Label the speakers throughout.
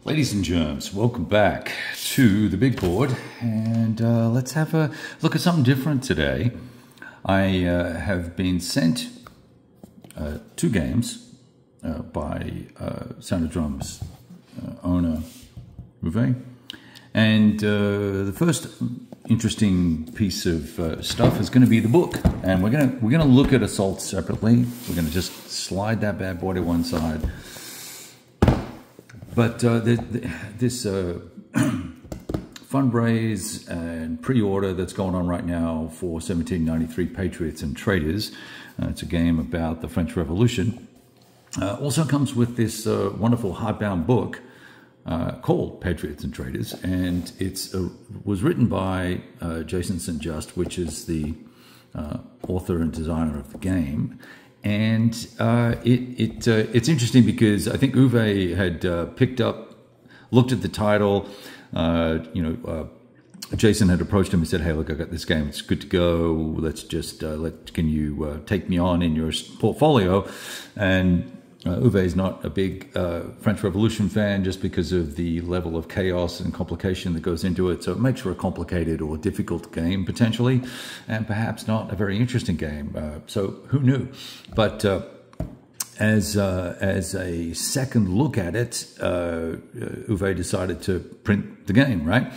Speaker 1: Ladies and germs, welcome back to the big board, and let's have a look at something different today. I have been sent two games by Sound of Drums owner Uwe, and the first interesting piece of stuff is going to be the book, and we're gonna look at Assault separately. We're going to just slide that bad boy to one side. But this fundraise and pre-order that's going on right now for 1793 Patriots and Traitors, it's a game about the French Revolution, also comes with this wonderful hardbound book called Patriots and Traitors, and it was written by Jason St. Just, which is the author and designer of the game. And it's interesting because I think Uwe had looked at the title. Jason had approached him and said, "Hey, look, I got this game. It's good to go. Let's just can you take me on in your portfolio?" And Uwe is not a big French Revolution fan just because of the level of chaos and complication that goes into it. So it makes for a complicated or difficult game potentially, and perhaps not a very interesting game. So who knew? But as a second look at it, Uwe decided to print the game, right?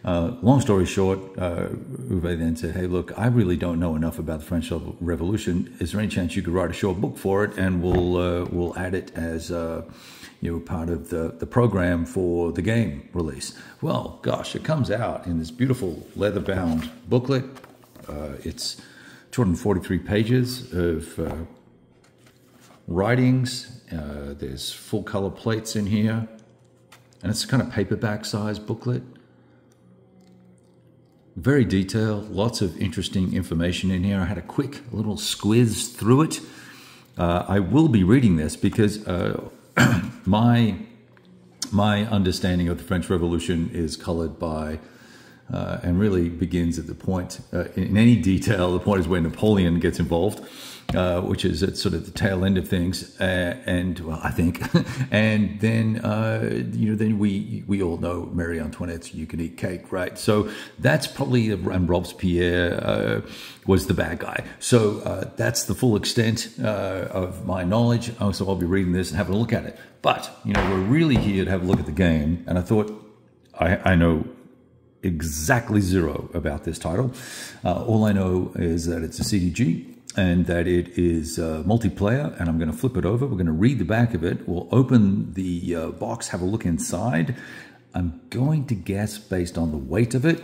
Speaker 1: Long story short, Uwe then said, "Hey, look, I really don't know enough about the French Revolution. Is there any chance you could write a short book for it, and we'll add it as part of the program for the game release?" Well, gosh, it comes out in this beautiful leather-bound booklet. It's 243 pages of writings. There's full-color plates in here, and it's a kind of paperback-sized booklet. Very detailed, lots of interesting information in here. I had a quick little squiz through it. I will be reading this because my understanding of the French Revolution is colored by and really begins at the point, in any detail, the point is where Napoleon gets involved, which is at sort of the tail end of things, I think, and then then we all know Marie Antoinette's "You Can Eat Cake," right? So that's probably, and Robespierre was the bad guy. So that's the full extent of my knowledge. So I'll be reading this and having a look at it. But we're really here to have a look at the game, and I thought I know exactly zero about this title. All I know is that it's a CDG and that it is multiplayer, and I'm going to flip it over. We're going to read the back of it. We'll open the box, have a look inside. I'm going to guess, based on the weight of it,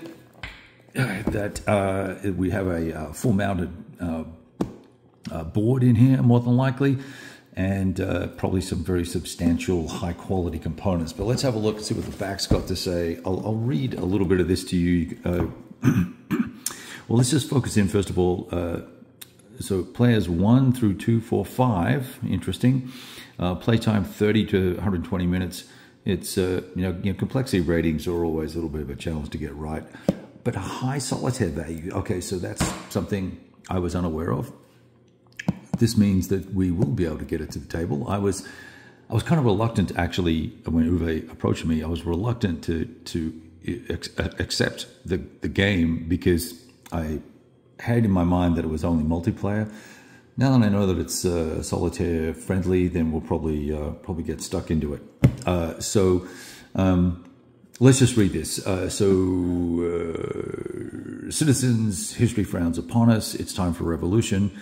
Speaker 1: that we have a full-mounted board in here, more than likely, and probably some very substantial, high-quality components. But let's have a look and see what the back's got to say. I'll read a little bit of this to you. Well, let's just focus in, first of all. So players 1 through 2, 4, 5, interesting. Playtime 30 to 120 minutes. It's, complexity ratings are always a little bit of a challenge to get right. But a high solitaire value. Okay, so that's something I was unaware of. This means that we will be able to get it to the table. I was kind of reluctant, actually, when Uwe approached me. I was reluctant to accept the game because I had in my mind that it was only multiplayer. Now that I know that it's solitaire friendly, then we'll probably get stuck into it. Let's just read this. Citizens, history frowns upon us. It's time for revolution.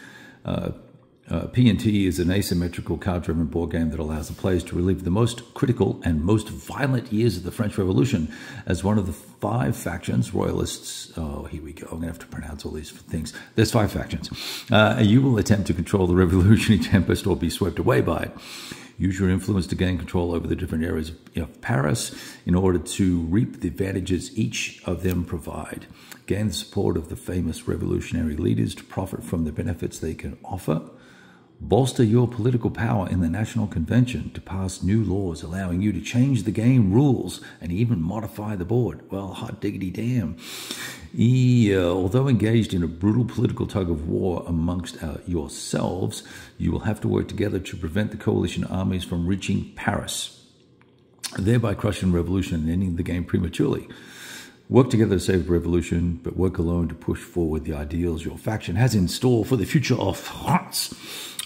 Speaker 1: P&T is an asymmetrical card-driven board game that allows the players to relive the most critical and most violent years of the French Revolution. As one of the 5 factions, royalists, oh, here we go, I'm going to have to pronounce all these things. There's 5 factions. You will attempt to control the revolutionary tempest or be swept away by it. Use your influence to gain control over the different areas of Paris in order to reap the advantages each of them provide. Gain the support of the famous revolutionary leaders to profit from the benefits they can offer. Bolster your political power in the National Convention to pass new laws allowing you to change the game rules and even modify the board. Well, hot diggity damn. Although engaged in a brutal political tug of war amongst yourselves, you will have to work together to prevent the coalition armies from reaching Paris. thereby crushing revolution and ending the game prematurely. Work together to save revolution, but work alone to push forward the ideals your faction has in store for the future of France.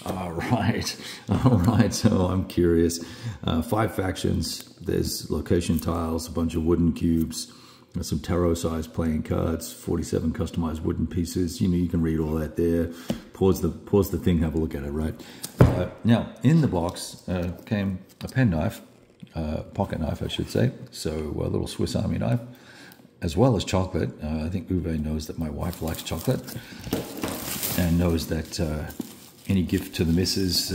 Speaker 1: All right. So I'm curious. 5 factions. There's location tiles, a bunch of wooden cubes, some tarot-sized playing cards, 47 customized wooden pieces. You know, you can read all that there. Pause the thing, have a look at it, right? Now, in the box came a penknife, pocket knife, I should say. So a little Swiss Army knife, as well as chocolate. I think Uwe knows that my wife likes chocolate and knows that any gift to the missus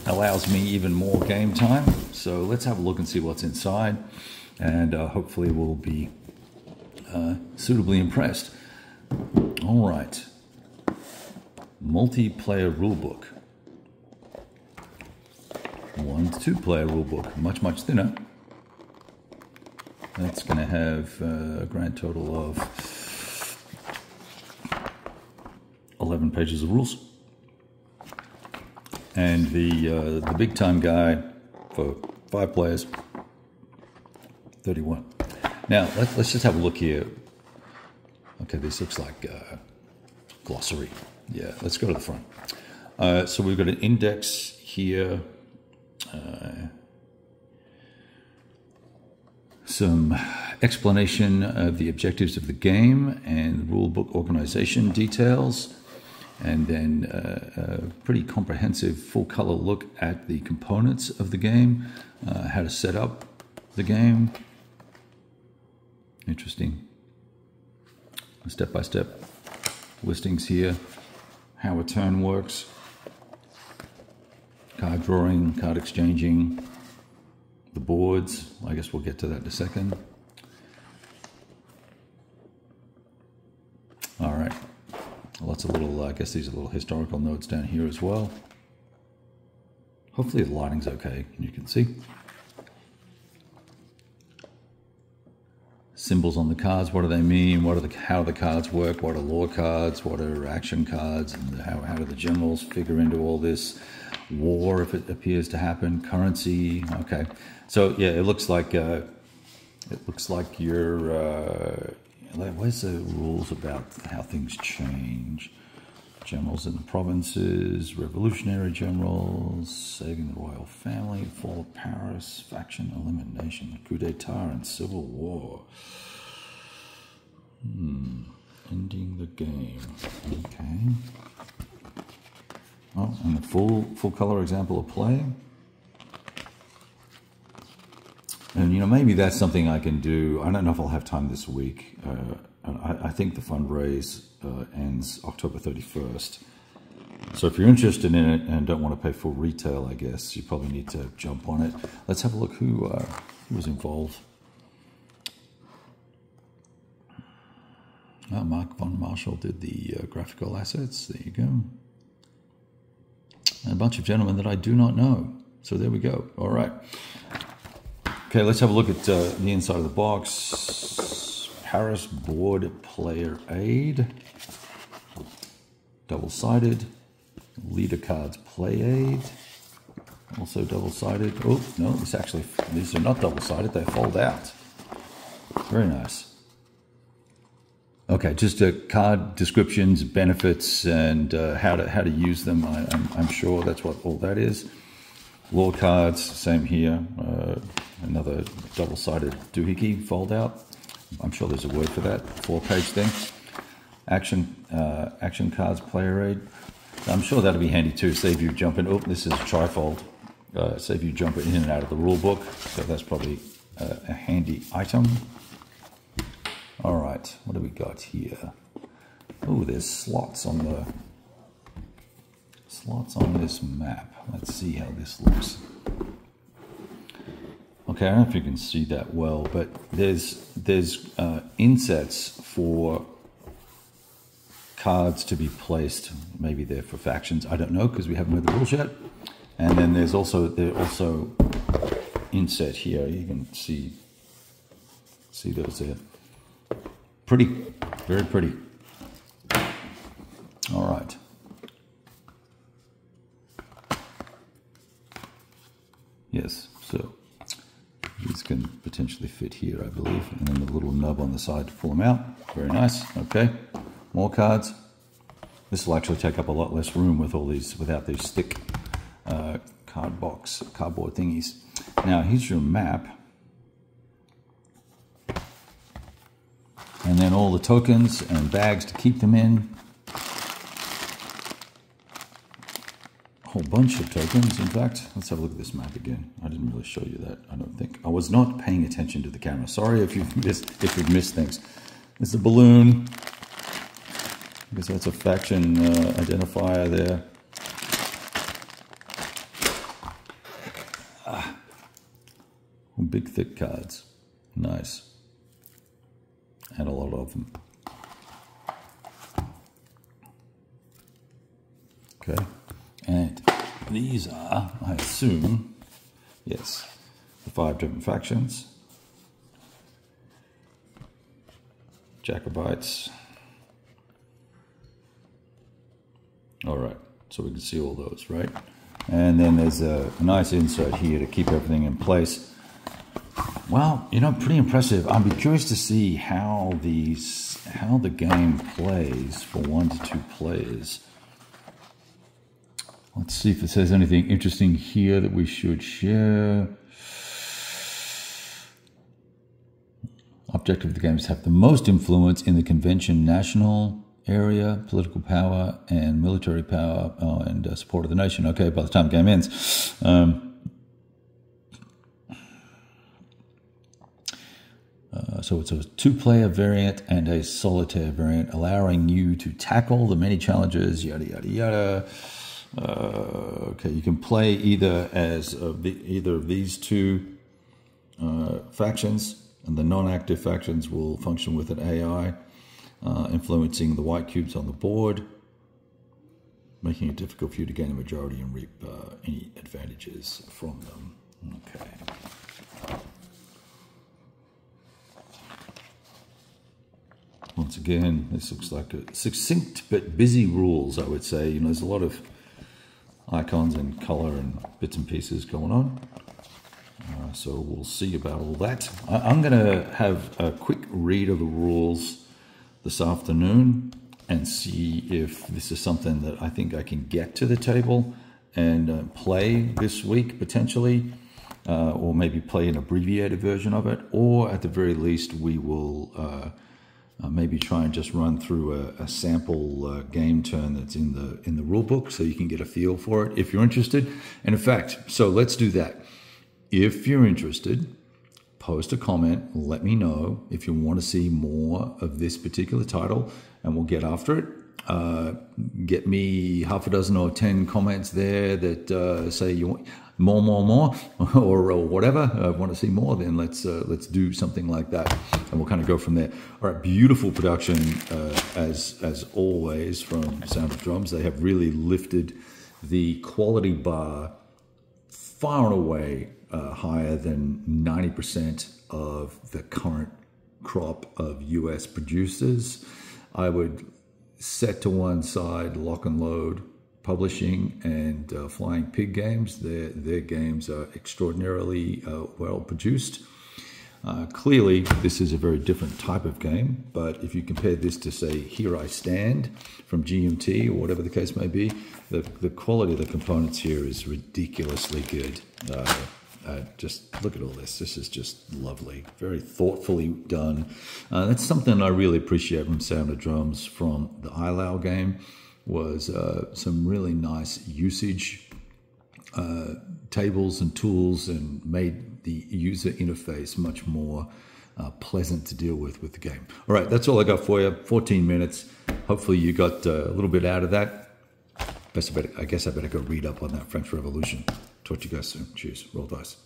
Speaker 1: allows me even more game time. So let's have a look and see what's inside, and hopefully we'll be suitably impressed. All right. Multiplayer rulebook. 1 to 2 player rulebook, much thinner. That's going to have a grand total of 11 pages of rules. And the big time guide for 5 players, 31. Now let's just have a look here. Okay, this looks like glossary. Yeah, let's go to the front. So we've got an index here. Some explanation of the objectives of the game and rulebook organization details, and then a pretty comprehensive full-color look at the components of the game, how to set up the game. Interesting. Step-by-step listings here, how a turn works, card drawing, card exchanging, the boards. I guess we'll get to that in a second. All right. Lots of little, I guess these are little historical notes down here as well. Hopefully the lighting's okay and you can see. Symbols on the cards, what do they mean? How do the cards work? What are lore cards? What are action cards? And how do the generals figure into all this? War, if it appears to happen. Currency. Okay. So yeah, it looks like you're. Where's the rules about how things change? Generals in the provinces, revolutionary generals, saving the royal family, fall of Paris, faction elimination, coup d'etat, and civil war. Ending the game. Okay. Oh, and the full color example of play. And you know, maybe that's something I can do. I don't know if I'll have time this week. I think the fundraise ends October 31st. So if you're interested in it and don't want to pay full retail, I guess you probably need to jump on it. Let's have a look who was involved. Mark von Marshall did the graphical assets. There you go. And a bunch of gentlemen that I do not know. So there we go. All right. Okay, let's have a look at the inside of the box. Paris board player aid. Double-sided. Leader cards play aid. Also double-sided. Oh, no, these are not double-sided. They fold out. Very nice. Okay, just card descriptions, benefits, and how to use them. I'm sure that's what all that is. Lore cards, same here. Another double-sided doohickey fold out. I'm sure there's a word for that. 4-page thing. Action cards, player aid. I'm sure that'll be handy too. Save you jumping. Oh, this is trifold. Save you jumping in and out of the rule book. So that's probably a handy item. All right, what do we got here? Oh, there's slots on this map. Let's see how this looks. Okay, I don't know if you can see that well, but there's insets for cards to be placed. Maybe they're for factions. I don't know because we haven't read the rules yet. And then they're also inset here. You can see those there. Pretty, very pretty. All right. Yes, so These can potentially fit here, I believe. And then the little nub on the side to pull them out. Very nice. Okay. More cards. This will actually take up a lot less room with all these, without these thick cardboard thingies. Now, here's your map. And then all the tokens and bags to keep them in. A whole bunch of tokens, in fact. Let's have a look at this map again. I didn't really show you that, I don't think. I was not paying attention to the camera. Sorry if you've missed things. There's a balloon. I guess that's a faction identifier there. Big thick cards. Nice. And a lot of them. Okay. And these are, I assume, yes, the 5 different factions. Jacobites. All right, so we can see all those, right? And then there's a nice insert here to keep everything in place. Well, you know, pretty impressive. I'd be curious to see how the game plays for 1 to 2 players. Let's see if it says anything interesting here that we should share. Objective of the game is to have the most influence in the convention national area, political power, and military power, and support of the nation. Okay, by the time the game ends. So it's a 2-player variant and a solitaire variant, allowing you to tackle the many challenges, yada, yada, yada. Okay, you can play either as either of these 2 factions, and the non-active factions will function with an AI, influencing the white cubes on the board, making it difficult for you to gain a majority and reap any advantages from them. Okay. Once again, this looks like a succinct but busy rules, I would say. You know, there's a lot of icons and color and bits and pieces going on. So we'll see about all that. I'm going to have a quick read of the rules this afternoon and see if this is something that I think I can get to the table and play this week potentially, or maybe play an abbreviated version of it, or at the very least we will maybe try and just run through a sample game turn that's in the rule book, so you can get a feel for it if you're interested. And in fact, so let's do that. If you're interested, post a comment, let me know if you want to see more of this particular title, and we'll get after it. Get me half a dozen or 10 comments there that say you want more, or whatever. I want to see more, then let's do something like that, and we'll kind of go from there. All right, beautiful production as always from Sound of Drums. They have really lifted the quality bar far and away higher than 90% of the current crop of US producers. I would set to one side Lock and Load Publishing and Flying Pig Games. Their games are extraordinarily well produced. Clearly, this is a very different type of game, but if you compare this to, say, Here I Stand from GMT or whatever the case may be, the quality of the components here is ridiculously good. Just look at all this. This is just lovely. Very thoughtfully done. That's something I really appreciate from Sound of Drums from the ILAO game, was some really nice usage tables and tools, and made the user interface much more pleasant to deal with the game. All right, that's all I got for you. 14 minutes. Hopefully you got a little bit out of that. I guess I better go read up on that French Revolution. Talk to you guys soon. Cheers. Roll dice.